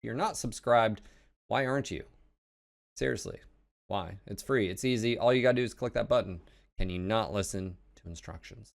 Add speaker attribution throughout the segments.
Speaker 1: you're not subscribed, why aren't you? Seriously, why? It's free. It's easy. All you gotta do is click that button. Can you not listen to instructions?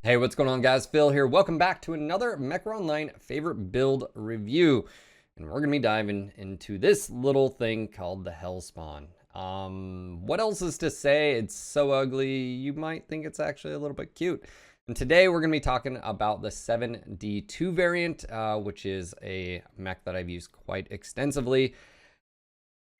Speaker 1: Hey, what's going on, guys? Phil here. Welcome back to another Mechwarrior Online favorite build review. And we're going to be diving into this little thing called the Hellspawn. What else is to say? It's so ugly, you might think it's actually a little bit cute. And today we're going to be talking about the 7D2 variant, which is a mech that I've used quite extensively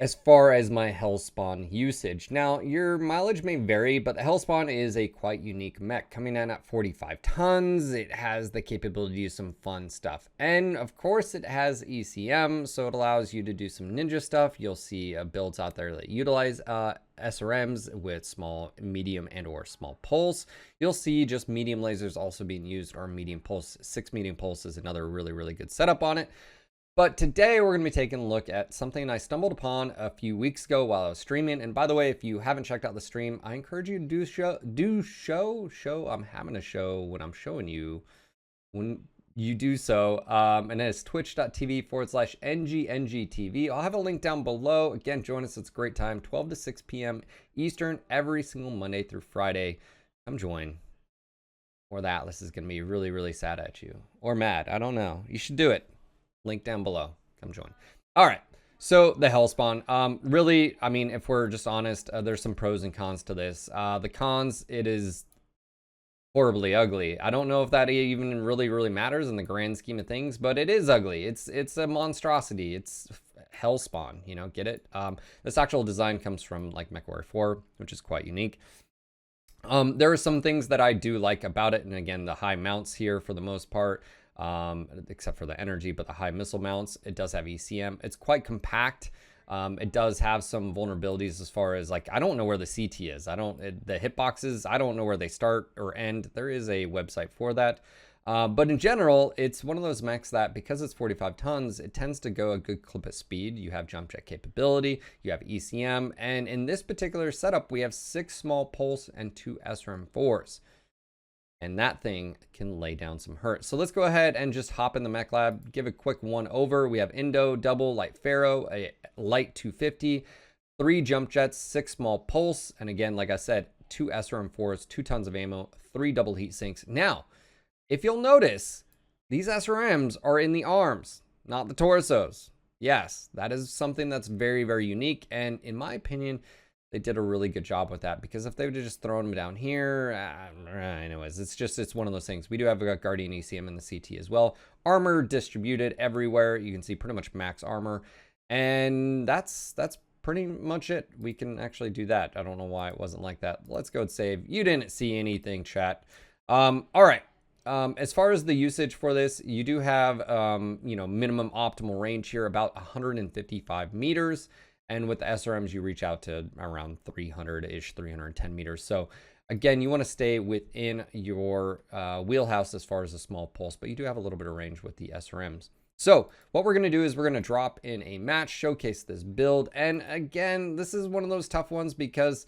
Speaker 1: as far as my Hellspawn usage. Now, your mileage may vary, but the Hellspawn is a quite unique mech. Coming in at 45 tons, it has the capability to do some fun stuff. And of course, it has ECM, so it allows you to do some ninja stuff. You'll see builds out there that utilize SRMs with small, medium, and or small pulse. You'll see just medium lasers also being used, or medium pulse. 6 medium pulse is another really good setup on it. But today we're going to be taking a look at something I stumbled upon a few weeks ago while I was streaming. And by the way, if you haven't checked out the stream, I encourage you to show. I'm having a show when I'm showing you when you do so. And it's twitch.tv/NGNGTV. I'll have a link down below. Again, join us. It's a great time. 12 to 6 p.m. Eastern every single Monday through Friday. Come join. Or the Atlas is going to be really sad at you. Or mad. I don't know. You should do it. Link down below. Come join. All right. So the Hellspawn. Really, I mean, if we're just honest, there's some pros and cons to this. The cons, it is horribly ugly. I don't know if that even really matters in the grand scheme of things, but it is ugly. It's a monstrosity. It's Hellspawn, you know, get it? This actual design comes from like Mechwarrior 4, which is quite unique. There are some things that I do like about it, and again, the high mounts here for the most part. Except for the energy, but the high missile mounts, it does have ECM. It's quite compact. It does have some vulnerabilities as far as like, I don't know where the CT is. The hitboxes, I don't know where they start or end. There is a website for that. But in general, it's one of those mechs that because it's 45 tons, it tends to go a good clip at speed. You have jump jet capability, you have ECM. And in this particular setup, we have 6 small pulse and 2 SRM4s. And that thing can lay down some hurt. So let's go ahead and just hop in the mech lab, give a quick one over. We have Indo, double, light Pharaoh, a light 250, 3 jump jets, 6 small pulse. And again, like I said, 2 SRM4s, 2 tons of ammo, 3 double heat sinks. Now, if you'll notice, these SRMs are in the arms, not the torsos. Yes, that is something that's very unique. And in my opinion, they did a really good job with that, because if they would have just thrown them down here, anyways, it's one of those things. We do have a Guardian ECM in the CT as well. Armor distributed everywhere. You can see pretty much max armor, and that's pretty much it. We can actually do that. I don't know why it wasn't like that. Let's go and save. You didn't see anything, chat. All right. As far as the usage for this, you do have you know, minimum optimal range here, about 155 meters. And with the SRMs, you reach out to around 300-ish, 310 meters. So again, you want to stay within your wheelhouse as far as a small pulse, but you do have a little bit of range with the SRMs. So what we're going to do is we're going to drop in a match, showcase this build. And again, this is one of those tough ones because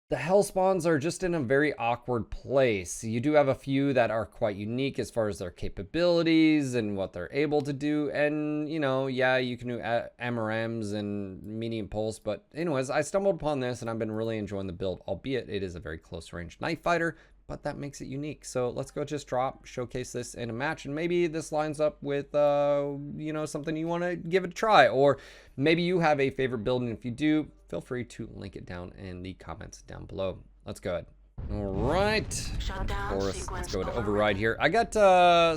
Speaker 1: the Hellspawns are just in a very awkward place. You do have a few that are quite unique as far as their capabilities and what they're able to do. And, you know, yeah, you can do MRMs and medium pulse. But anyways, I stumbled upon this and I've been really enjoying the build, albeit it is a very close range knife fighter, but that makes it unique. So let's go just showcase this in a match. And maybe this lines up with, you know, something you want to give it a try. Or maybe you have a favorite build, and if you do, feel free to link it down in the comments down below. Let's go ahead. All right. Of course, let's go to override here. I got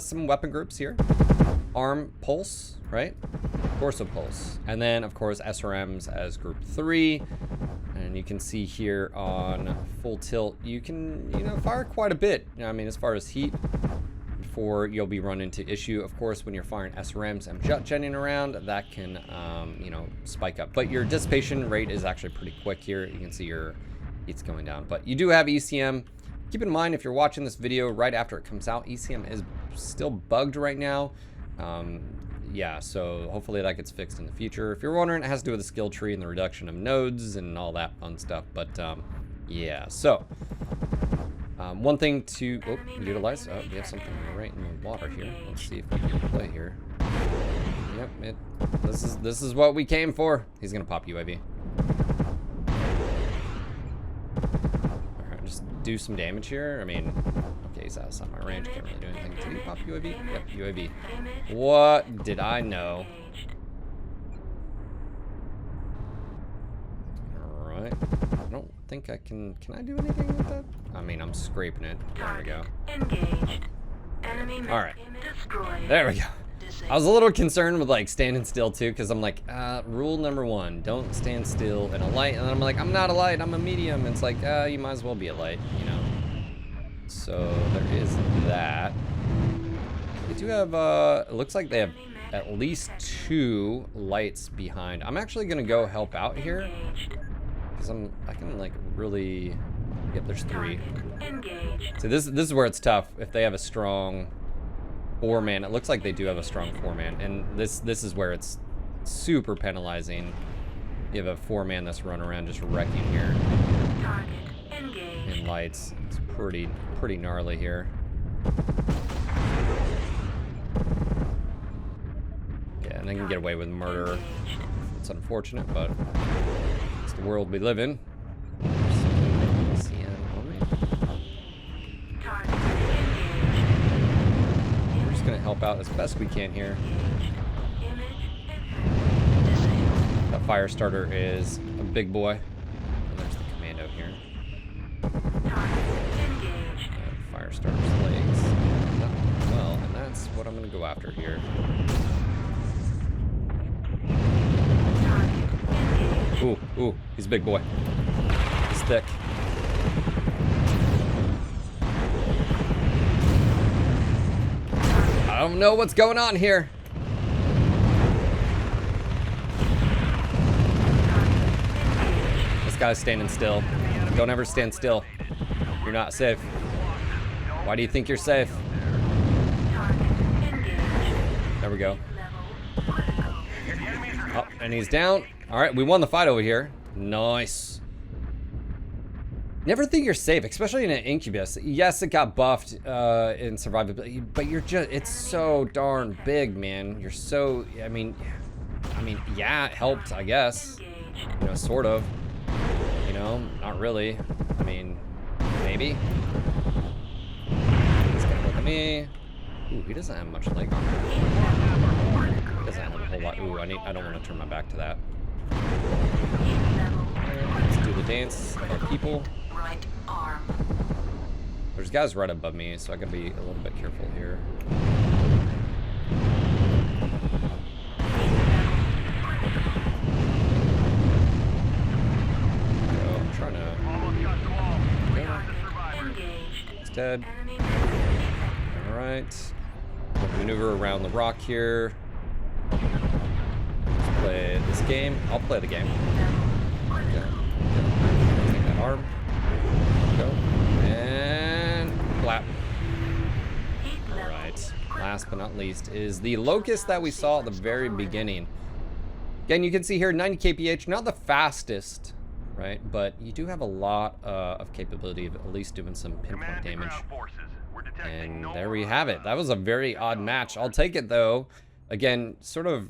Speaker 1: some weapon groups here. Arm pulse, right? Torso pulse. And then, of course, SRMs as group 3. And you can see here on full tilt, you can, you know, fire quite a bit. I mean, as far as heat, before you'll be run into issue. Of course, when you're firing SRMs and jetting around, that can, you know, spike up. But your dissipation rate is actually pretty quick here. You can see your heat's going down. But you do have ECM. Keep in mind, if you're watching this video right after it comes out, ECM is still bugged right now. yeah, so hopefully that gets fixed in the future. If you're wondering, it has to do with the skill tree and the reduction of nodes and all that fun stuff. But yeah, so one thing to utilize. Oh, we have something right in the water here. Let's see if we can play here. Yep, this is what we came for. He's gonna pop UAV. Alright, just do some damage here. I mean, okay, he's outside my range. Can't really do anything. Did he pop UAV? Yep, UAV. What did I know? Alright. I don't think I can. Can I do anything with that? I mean, I'm scraping it. There we go. Alright. There we go. I was a little concerned with like standing still too, because I'm like, rule number 1, don't stand still in a light. And then I'm like, I'm not a light, I'm a medium. It's like, you might as well be a light, you know. So there is that. They do have, it looks like they have at least 2 lights behind. I'm actually gonna go help out here, because I can like really, yep, there's 3. So this is where it's tough. If they have a strong 4-man, it looks like they do have a strong 4-man, and this is where it's super penalizing. You have a 4-man that's running around just wrecking here. And lights, it's pretty gnarly here. Yeah, and they can get away with murder. It's unfortunate, but it's the world we live in. Gonna help out as best we can here. That fire starter is a big boy. And there's the commando here. Fire starter's legs. Not well, and that's what I'm gonna go after here. Ooh, he's a big boy. He's thick. I don't know what's going on here. This guy's standing still. Don't ever stand still. You're not safe. Why do you think you're safe? There we go. Oh, and he's down. All right, we won the fight over here. Nice. Never think you're safe, especially in an incubus. Yes, it got buffed in survivability, but it's so darn big, man. You're so, I mean, yeah, it helped, I guess. You know, sort of. You know, not really. I mean, maybe. He's gonna look at me. Ooh, he doesn't have much leg armor. He doesn't have a whole lot. Ooh, I don't want to turn my back to that. Let's do the dance of our people. Right arm. There's guys right above me, so I gotta be a little bit careful here. So I'm trying to. He's dead. All right. Maneuver around the rock here. Let's play this game. I'll play the game. Okay. Take that arm. Go. And clap. Alright. Last but not least is the locust that we saw at the very beginning. Again, you can see here 90 kph, not the fastest, right? But you do have a lot of capability of at least doing some pinpoint damage. And there we have it. That was a very odd match. I'll take it though. Again, sort of,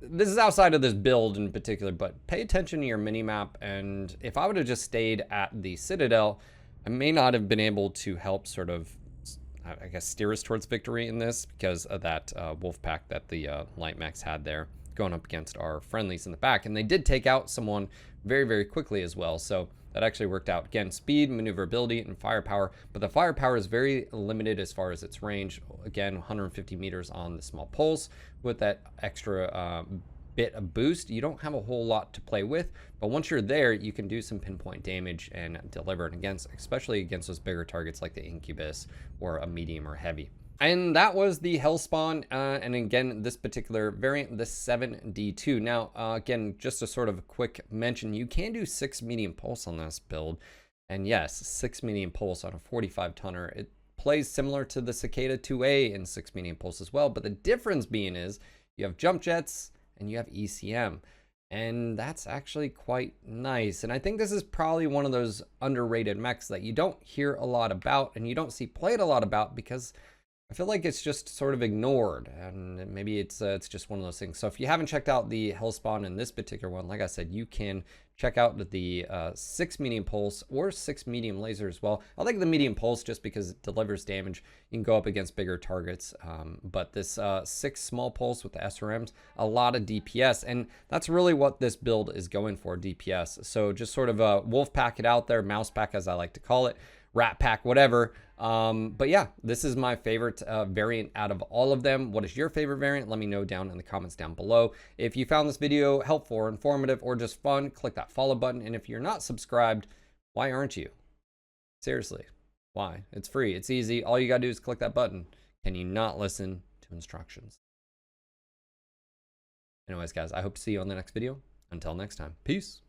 Speaker 1: this is outside of this build in particular, but pay attention to your mini-map. And if I would have just stayed at the Citadel, I may not have been able to help sort of, I guess, steer us towards victory in this because of that wolf pack that the light mechs had there going up against our friendlies in the back. And they did take out someone very, very quickly as well. So that actually worked out. Again, speed, maneuverability, and firepower. But the firepower is very limited as far as its range. Again, 150 meters on the small pulse. With that extra bit of boost, you don't have a whole lot to play with. But once you're there, you can do some pinpoint damage and deliver it against, especially against those bigger targets like the Incubus or a medium or heavy. And that was the Hellspawn, and again, this particular variant, the 7D2. Now, again, just a sort of quick mention, you can do 6 medium pulse on this build. And yes, 6 medium pulse on a 45 tonner. It plays similar to the Cicada 2A in 6 medium pulse as well, but the difference being is you have jump jets, and you have ECM. And that's actually quite nice. And I think this is probably one of those underrated mechs that you don't hear a lot about and you don't see played a lot about because I feel like it's just sort of ignored, and maybe it's just one of those things. So if you haven't checked out the Hellspawn in this particular one, like I said, you can check out the 6 medium pulse or 6 medium laser as well. I like the medium pulse just because it delivers damage. You can go up against bigger targets, but this 6 small pulse with the SRMs, a lot of DPS, and that's really what this build is going for, DPS. So just sort of a wolf pack it out there, mouse pack as I like to call it, rat pack, whatever. But yeah, this is my favorite variant out of all of them. What is your favorite variant? Let me know down in the comments down below. If you found this video helpful or informative or just fun, click that follow button. And if you're not subscribed, why aren't you? Seriously, why? It's free. It's easy. All you gotta do is click that button. Can you not listen to instructions? Anyways, guys, I hope to see you on the next video. Until next time, peace.